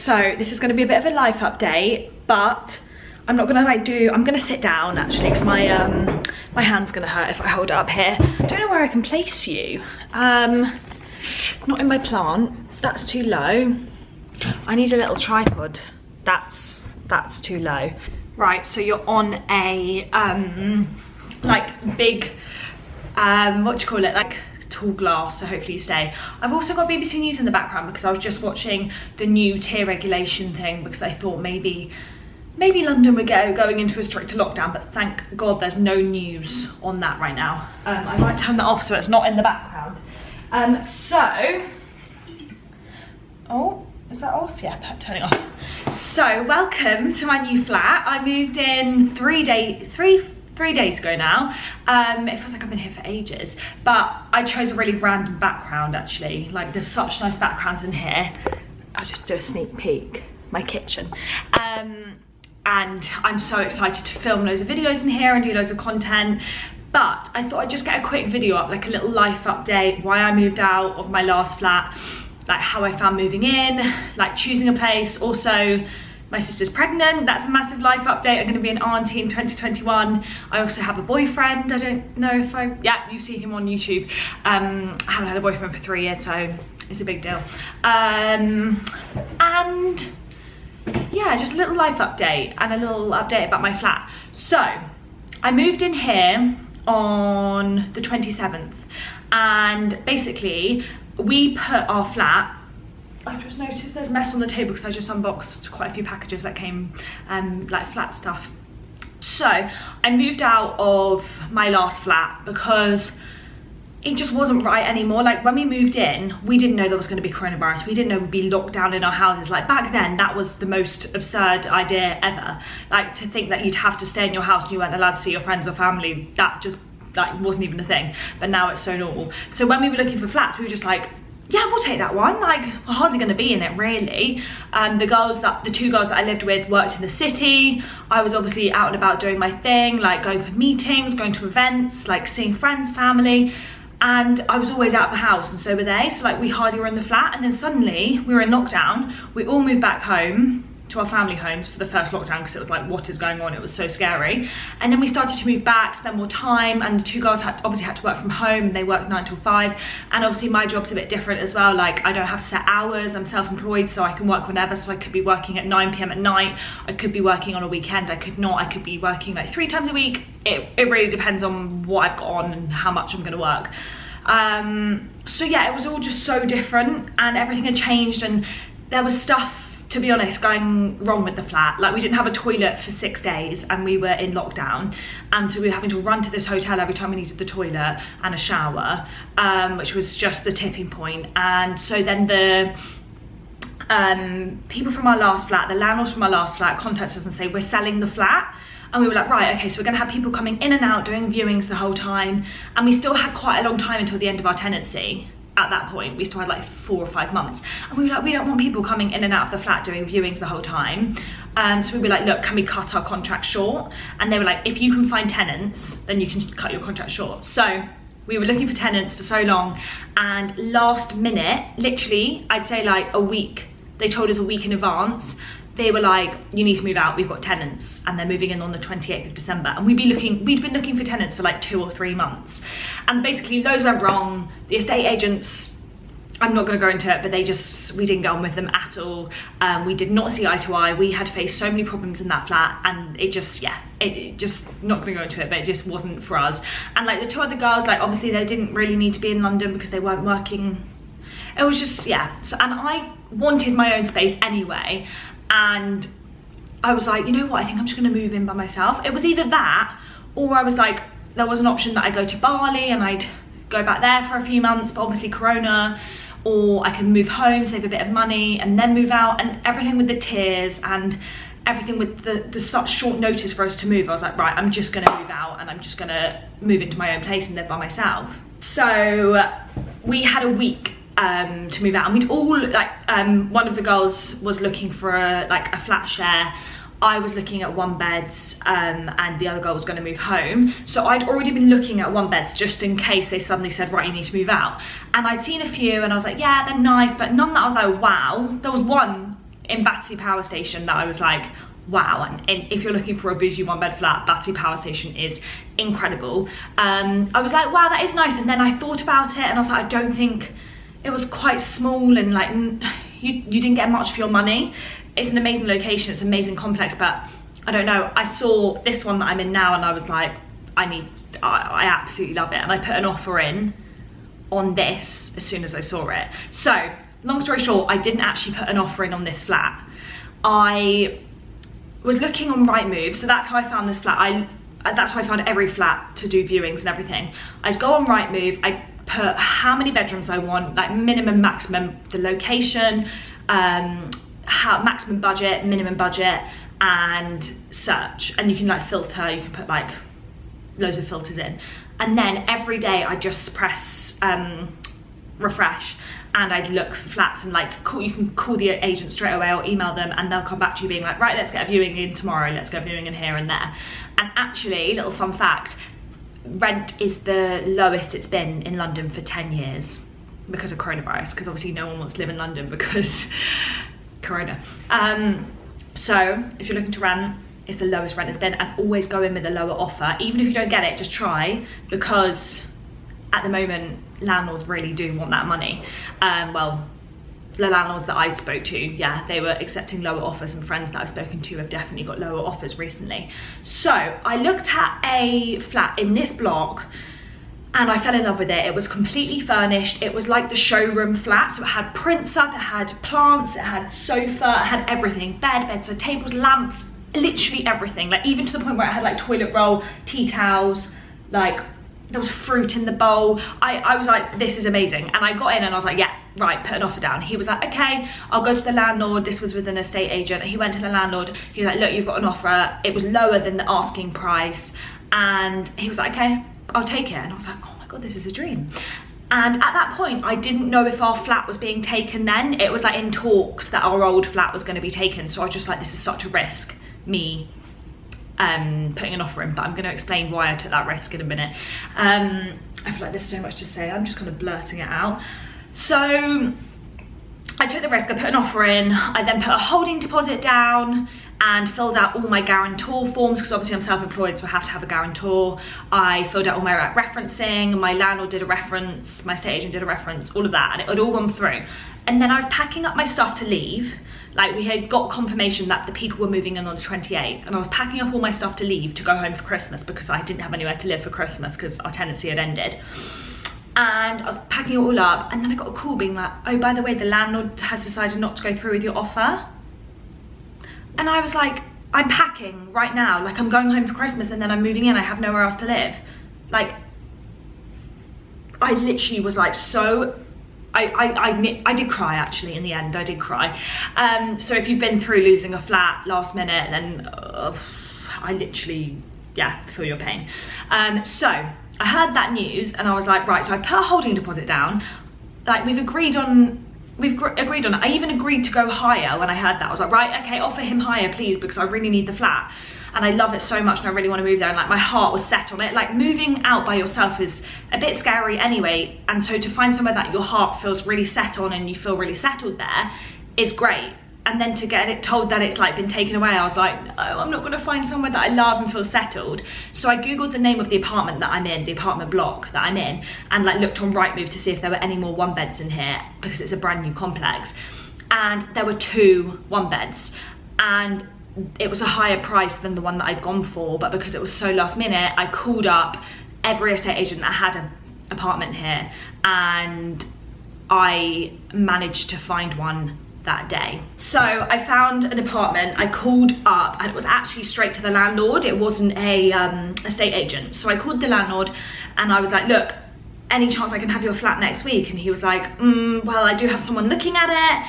So this is going to be a bit of a life update, but I'm not gonna I'm gonna sit down actually, because my hand's gonna hurt if I hold it up here. I don't know where I can place you. Not in my plant, that's too low. I need a little tripod, that's too low. Right, so you're on a like big, what do you call it, like tall glass, so hopefully you stay. I've also got BBC News in the background because I was just watching the new tier regulation thing, because I thought maybe London would going into a stricter lockdown, but thank God there's no news on that right now. I might turn that off so it's not in the background. Oh, is that off? Yeah, turning off. So welcome to my new flat. I moved in three days ago now. It feels like I've been here for ages, but I chose a really random background actually. Like, there's such nice backgrounds in here. I'll just do a sneak peek. My kitchen. And I'm so excited to film loads of videos in here and do loads of content, but I thought I'd just get a quick video up, like a little life update, why I moved out of my last flat, like how I found moving in, like choosing a place. Also, my sister's pregnant, that's a massive life update. I'm going to be an auntie in 2021. I also have a boyfriend. I don't know if yeah, you see him on YouTube. I haven't had a boyfriend for 3 years, so it's a big deal. And yeah, just a little life update and a little update about my flat. So I moved in here on the 27th, and basically we put our flat, I've just noticed there's mess on the table because I just unboxed quite a few packages that came, like flat stuff. So I moved out of my last flat because it just wasn't right anymore. Like, when we moved in, we didn't know there was going to be coronavirus. We didn't know we'd be locked down in our houses. Like, back then, that was the most absurd idea ever. Like, to think that you'd have to stay in your house and you weren't allowed to see your friends or family, that just, like, wasn't even a thing. But now it's so normal. So when we were looking for flats, we were just like, yeah, we'll take that one. Like, we're hardly going to be in it, really. The two girls that I lived with worked in the city. I was obviously out and about doing my thing, like going for meetings, going to events, like seeing friends, family. And I was always out of the house, and so were they. So like, we hardly were in the flat, and then suddenly we were in lockdown. We all moved back home to our family homes for the first lockdown, because it was like, what is going on? It was so scary. And then we started to move back, spend more time, and the two girls obviously had to work from home, and they worked 9 till 5. And obviously my job's a bit different as well. Like, I don't have set hours, I'm self-employed, so I can work whenever. So I could be working at 9 PM at night, I could be working on a weekend, I could not, I could be working like 3 times a week. It really depends on what I've got on and how much I'm gonna work. So yeah, it was all just so different, and everything had changed, and there was stuff, to be honest, going wrong with the flat. Like, we didn't have a toilet for 6 days, and we were in lockdown, and so we were having to run to this hotel every time we needed the toilet and a shower, which was just the tipping point. And so then the people from our last flat, the landlords from our last flat, contacted us and say, we're selling the flat. And we were like, right, okay, so we're gonna have people coming in and out, doing viewings the whole time. And we still had quite a long time until the end of our tenancy. At that point, we still had like 4 or 5 months. And we were like, we don't want people coming in and out of the flat doing viewings the whole time. So we were like, look, can we cut our contract short? And they were like, if you can find tenants, then you can cut your contract short. So we were looking for tenants for so long, and last minute, literally, I'd say like a week, they told us a week in advance, they were like, you need to move out, we've got tenants, and they're moving in on the 28th of December. And we'd been looking for tenants for like 2 or 3 months. And basically loads went wrong. The estate agents, I'm not gonna go into it, but we didn't get on with them at all. We did not see eye to eye. We had faced so many problems in that flat, and it just, not gonna go into it, but it just wasn't for us. And like the 2 other girls, like obviously they didn't really need to be in London because they weren't working. It was just, yeah. So, and I wanted my own space anyway. And I was like, you know what, I think I'm just gonna move in by myself. It was either that, or I was like, there was an option that I go to Bali and I'd go back there for a few months, but obviously Corona, or I can move home, save a bit of money, and then move out. And everything with the tiers and everything with the such short notice for us to move, I was like, right, I'm just gonna move out, and I'm just gonna move into my own place and live by myself. So we had a week to move out, and we'd all like, one of the girls was looking for a flat share. I was looking at 1 beds, and the other girl was going to move home. So I'd already been looking at 1 beds just in case they suddenly said, right, you need to move out. And I'd seen a few, and I was like, yeah, they're nice, but none that I was like, wow. There was one in Battersea Power Station that I was like, wow. And if you're looking for a bougie 1-bed flat, Battersea Power Station is incredible. I was like, wow, that is nice. And then I thought about it and I was like, I don't think, it was quite small, and like you didn't get much for your money. It's an amazing location, it's an amazing complex, but I don't know, I saw this one that I'm in now and I was like, I absolutely love it. And I put an offer in on this as soon as I saw it. So long story short, I didn't actually put an offer in on this flat. I was looking on Rightmove, so that's how I found this flat. That's how I found every flat to do viewings and everything. I just go on Rightmove, I put how many bedrooms I want, like minimum, maximum, the location, maximum budget, minimum budget, and search. And you can like filter, you can put like loads of filters in. And then every day I just press refresh, and I'd look for flats and like you can call the agent straight away or email them, and they'll come back to you being like, right, let's get a viewing in tomorrow, let's get a viewing in here and there. And actually, little fun fact, rent is the lowest it's been in London for 10 years because of coronavirus, because obviously no one wants to live in London because corona. So if you're looking to rent, it's the lowest rent it's been, and always go in with a lower offer. Even if you don't get it, just try, because at the moment landlords really do want that money. Well, the landlords that I'd spoke to, yeah, they were accepting lower offers, and friends that I've spoken to have definitely got lower offers recently. So I looked at a flat in this block and I fell in love with it. It was completely furnished. It was like the showroom flat, so it had prints up, it had plants, it had sofa, it had everything, bedside tables, lamps, literally everything, like even to the point where it had like toilet roll, tea towels, like there was fruit in the bowl. I was like, this is amazing. And I got in and I was like, yeah, right, put an offer down. He was like, okay, I'll go to the landlord. This was with an estate agent. He went to the landlord. He was like, look, you've got an offer. It was lower than the asking price. And he was like, okay, I'll take it. And I was like, oh my God, this is a dream. And at that point, I didn't know if our flat was being taken then. It was like in talks that our old flat was going to be taken. So I was just like, this is such a risk, me putting an offer in, but I'm going to explain why I took that risk in a minute. I feel like there's so much to say, I'm just kind of blurting it out. So I took the risk, I put an offer in, I then put a holding deposit down and filled out all my guarantor forms, because obviously I'm self-employed, so I have to have a guarantor. I filled out all my referencing, my landlord did a reference, my estate agent did a reference, all of that, and it had all gone through. And then I was packing up my stuff to leave. Like, we had got confirmation that the people were moving in on the 28th, and I was packing up all my stuff to leave to go home for Christmas, because I didn't have anywhere to live for Christmas because our tenancy had ended. And I was packing it all up, and then I got a call being like, oh, by the way, the landlord has decided not to go through with your offer. And I was like, I'm packing right now, like I'm going home for Christmas and then I'm moving in, I have nowhere else to live. Like, I literally was like, so I did cry actually in the end, I did cry. So if you've been through losing a flat last minute, then I literally, yeah, feel your pain. So I heard that news and I was like, right, so I put a holding deposit down. Like, we've agreed on it. I even agreed to go higher when I heard that. I was like, right, okay, offer him higher, please, because I really need the flat. And I love it so much and I really want to move there. And like, my heart was set on it. Like, moving out by yourself is a bit scary anyway. And so to find somewhere that your heart feels really set on and you feel really settled there is great. And then to get it told that it's like been taken away, I was like, no, I'm not gonna find somewhere that I love and feel settled. So I Googled the name of the apartment that I'm in, the apartment block that I'm in, and like looked on Rightmove to see if there were any more 1-beds in here, because it's a brand new complex. And there were 2 1-beds. And it was a higher price than the one that I'd gone for, but because it was so last minute, I called up every estate agent that had an apartment here, and I managed to find one that day. So I found an apartment, I called up, and it was actually straight to the landlord. It wasn't a estate agent. So I called the landlord and I was like, look, any chance I can have your flat next week? And he was like, well, I do have someone looking at it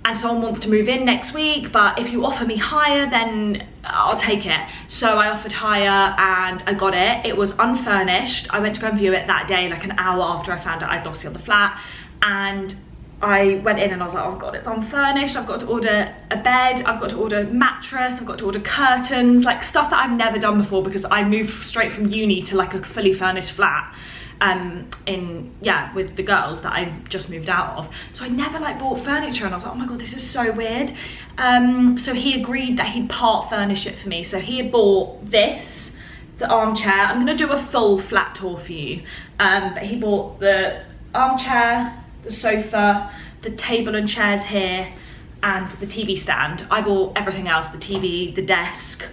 and someone wants to move in next week, but if you offer me higher, then I'll take it. So I offered higher and I got it. It was unfurnished. I went to go and view it that day, like an hour after I found out I'd lost the other flat. And I went in and I was like, oh God, it's unfurnished. I've got to order a bed. I've got to order a mattress. I've got to order curtains, like stuff that I've never done before because I moved straight from uni to like a fully furnished flat with the girls that I just moved out of. So I never like bought furniture and I was like, oh my God, this is so weird. So he agreed that he'd part furnish it for me. So he had bought this, the armchair. I'm gonna do a full flat tour for you. But he bought the armchair, the sofa, the table and chairs here, and the TV stand. I bought everything else, the TV, the desk,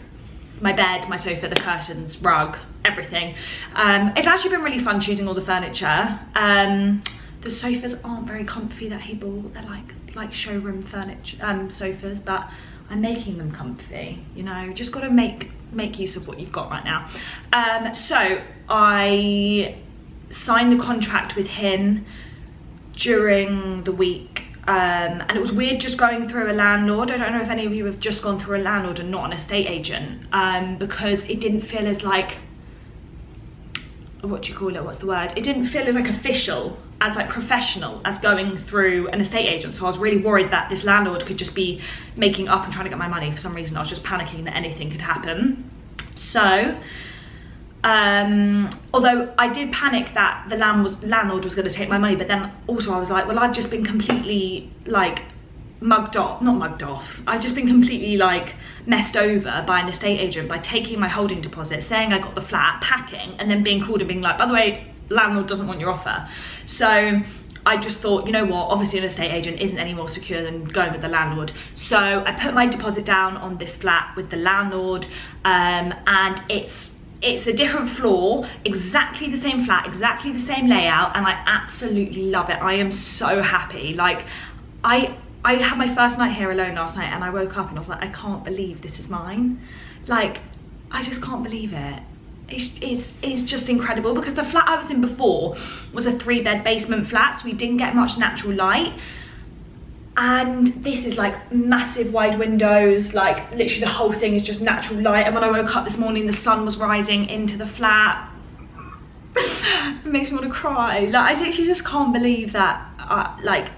my bed, my sofa, the curtains, rug, everything. It's actually been really fun choosing all the furniture. The sofas aren't very comfy that he bought. They're like showroom furniture, sofas, but I'm making them comfy, you know, just gotta make use of what you've got right now. So I signed the contract with him during the week, and it was weird just going through a landlord. I don't know if any of you have just gone through a landlord and not an estate agent, because it didn't feel as like, what do you call it, what's the word? It didn't feel as like official, as like professional as going through an estate agent. So I was really worried that this landlord could just be making up and trying to get my money. For some reason I was just panicking that anything could happen. So although I did panic that the landlord was going to take my money, but then also I was like, well, I've just been completely like not mugged off. I've just been completely like messed over by an estate agent by taking my holding deposit, saying I got the flat, packing, and then being called and being like, by the way, landlord doesn't want your offer. So I just thought, you know what, obviously an estate agent isn't any more secure than going with the landlord. So I put my deposit down on this flat with the landlord, and it's a different floor, exactly the same flat, exactly the same layout, and I absolutely love it. I am so happy. Like I had my first night here alone last night and I woke up and I was like, I can't believe this is mine. Like, I just can't believe it. It's just incredible, because the flat I was in before was a 3-bed basement flat, so we didn't get much natural light. And this is like massive wide windows, like literally the whole thing is just natural light. And when I woke up this morning, the sun was rising into the flat. It makes me want to cry. Like, I literally just can't believe that, like,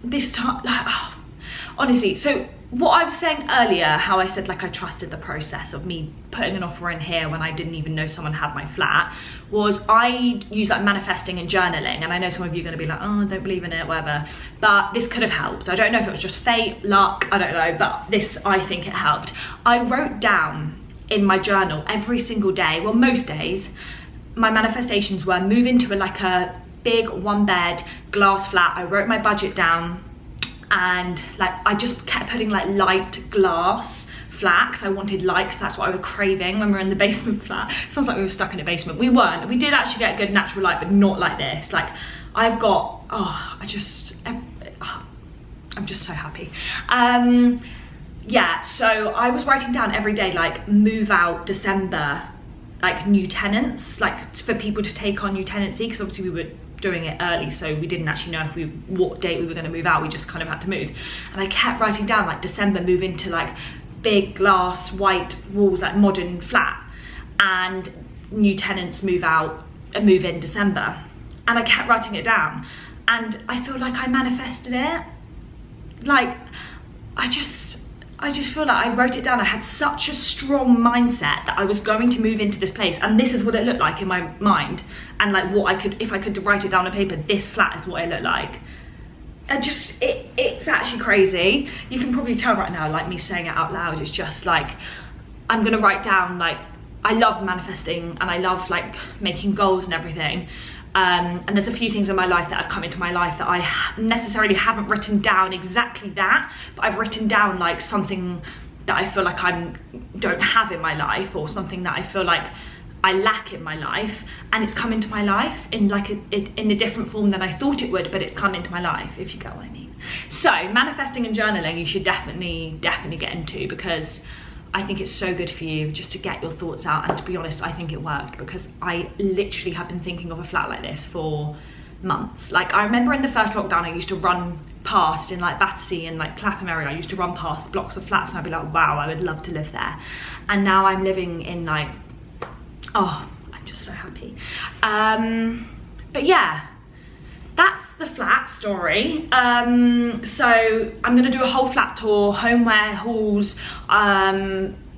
this time, like, oh, honestly. So what I was saying earlier, how I said like I trusted the process of me putting an offer in here when I didn't even know someone had my flat, was I use like manifesting and journaling. And I know some of you are going to be like, oh, I don't believe in it, whatever, but this could have helped. I don't know if it was just fate, luck, I don't know, but this, I think it helped. I wrote down in my journal every single day, well, most days, my manifestations were move into like a big 1-bed glass flat. I wrote my budget down, and like I just kept putting like light glass flat, because I wanted light, because that's what I was craving when we were in the basement flat. Sounds like we were stuck in a basement. We weren't. We did actually get good natural light, but not like this. Like I've got, I'm just so happy. Yeah, so I was writing down every day, like move out December, like new tenants, like for people to take on new tenancy, because obviously we were doing it early, so we didn't actually know what date we were going to move out. We just kind of had to move, and I kept writing down like December, move into like big glass white walls, like modern flat, and new tenants move out and move in December. And I kept writing it down, and I feel like I manifested it. Like I just feel like I wrote it down. I had such a strong mindset that I was going to move into this place, and this is what it looked like in my mind. And like what I could, if I could write it down on paper, this flat is what it looked like. And just, it's actually crazy. You can probably tell right now, like me saying it out loud, it's just like, I'm gonna write down, like, I love manifesting and I love like making goals and everything. And there's a few things in my life that have come into my life that I necessarily haven't written down exactly that, but I've written down like something that I feel like I don't have in my life, or something that I feel like I lack in my life, and it's come into my life in like in a different form than I thought it would, but it's come into my life, if you get what I mean. So manifesting and journaling, you should definitely get into, because I think it's so good for you just to get your thoughts out. And to be honest, I think it worked, because I literally have been thinking of a flat like this for months. Like I remember in the first lockdown, I used to run past in like Battersea and like Clapham area, I used to run past blocks of flats and I'd be like, wow, I would love to live there. And now I'm living in like, oh, I'm just so happy. But yeah, that's the flat story. So I'm gonna do a whole flat tour, homeware, hauls,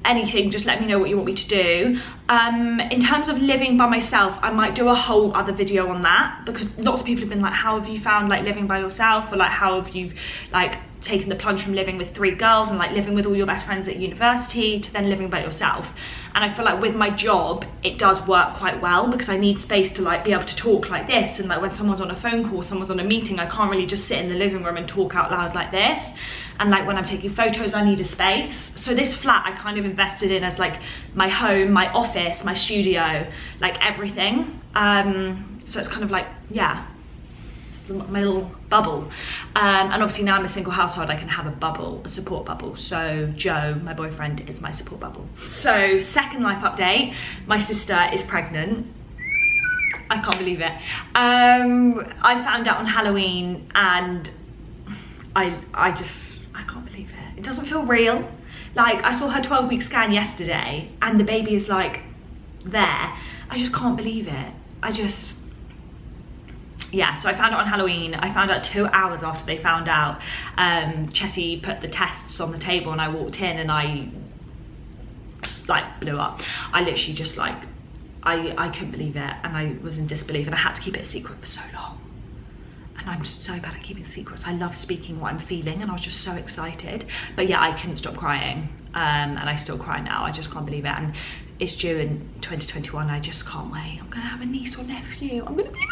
anything, just let me know what you want me to do. In terms of living by myself, I might do a whole other video on that, because lots of people have been like, how have you found like living by yourself, or like how have you like taken the plunge from living with 3 girls and like living with all your best friends at university to then living by yourself. And I feel like with my job it does work quite well, because I need space to like be able to talk like this, and like when someone's on a phone call, someone's on a meeting, I can't really just sit in the living room and talk out loud like this. And like when I'm taking photos, I need a space. So this flat I kind of invested in as like my home, my office, my studio, like everything. So it's kind of like, yeah, my little bubble. And obviously now I'm a single household, I can have a bubble, a support bubble. So Joe, my boyfriend, is my support bubble. So second life update, my sister is pregnant. I can't believe it. I found out on Halloween, and I can't believe it. It doesn't feel real. Like, I saw her 12-week scan yesterday and the baby is like there. I just can't believe it. Yeah, so I found out on Halloween. I found out 2 hours after they found out. Chessie put the tests on the table and I walked in and I like blew up. I literally just like, I couldn't believe it, and I was in disbelief, and I had to keep it a secret for so long. And I'm so bad at keeping secrets. I love speaking what I'm feeling, and I was just so excited. But yeah, I couldn't stop crying, and I still cry now. I just can't believe it, and it's due in 2021. I just can't wait. I'm gonna have a niece or nephew. I'm gonna be an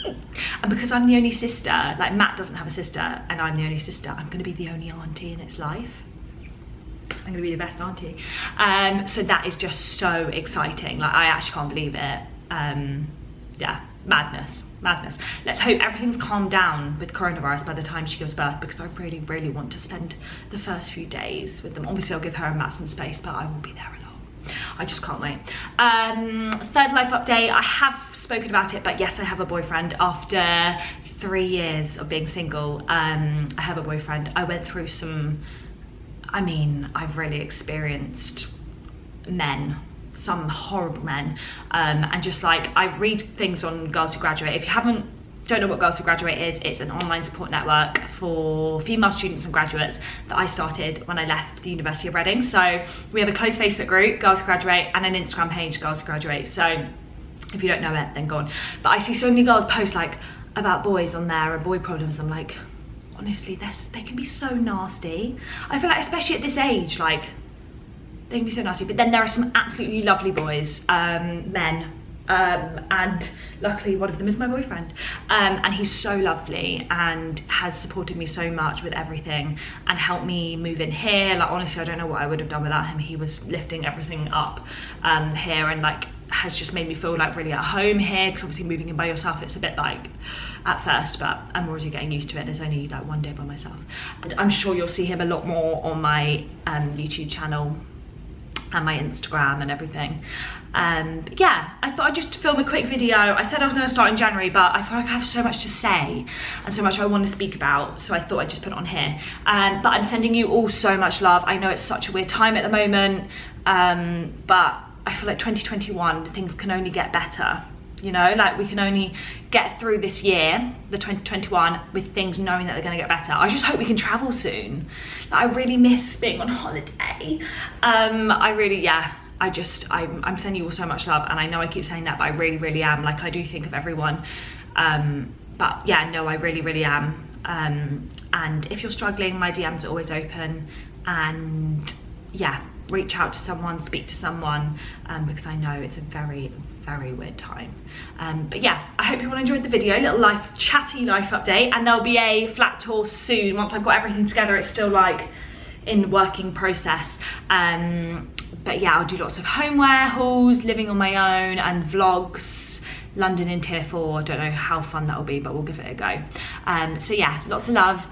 auntie. And because I'm the only sister, like Matt doesn't have a sister, and I'm the only sister, I'm gonna be the only auntie in its life. I'm gonna be the best auntie. So that is just so exciting. Like, I actually can't believe it. Yeah, madness. Let's hope everything's calmed down with coronavirus by the time she gives birth, because I really, really want to spend the first few days with them. Obviously I'll give her and Matt some space, but I will be there a lot. I just can't wait. Third life update, I have spoken about it, but yes, I have a boyfriend. After 3 years of being single, I have a boyfriend. I went through some, I mean, I've really experienced men, some horrible men, and just like, I read things on Girls Who Graduate. If you don't know what Girls Who Graduate is, it's an online support network for female students and graduates that I started when I left the University of Reading. So we have a closed Facebook group, Girls Who Graduate, and an Instagram page, Girls Who Graduate. So if you don't know it, then go on. But I see so many girls post like about boys on there and boy problems. I'm like, honestly, they can be so nasty. I feel like, especially at this age, like, they can be so nasty. But then there are some absolutely lovely boys, men, and luckily one of them is my boyfriend, and he's so lovely and has supported me so much with everything and helped me move in here. Like, honestly, I don't know what I would have done without him. He was lifting everything up here, and like has just made me feel like really at home here, because obviously moving in by yourself, it's a bit like at first, but I'm already getting used to it. There's only like 1 day by myself, and I'm sure you'll see him a lot more on my YouTube channel and my Instagram and everything. Yeah, I thought I'd just film a quick video. I said I was going to start in January, but I feel like I have so much to say and so much I want to speak about, so I thought I'd just put it on here. But I'm sending you all so much love. I know it's such a weird time at the moment, but I feel like 2021, things can only get better. You know, like, we can only get through this year, the 2021, with things knowing that they're going to get better. I just hope we can travel soon. Like, I really miss being on holiday. I really, yeah, I'm sending you all so much love, and I know I keep saying that, but I really, really am. Like, I do think of everyone. But yeah, no, I really, really am. And if you're struggling, my DMs are always open, and yeah, reach out to someone, speak to someone, because I know it's a very, very weird time. But yeah, I hope you all enjoyed the video, little chatty life update, and there'll be a flat tour soon. Once I've got everything together, it's still like in working process. But yeah, I'll do lots of homeware hauls, living on my own, and vlogs, London in tier 4. I don't know how fun that'll be, but we'll give it a go. So yeah, lots of love.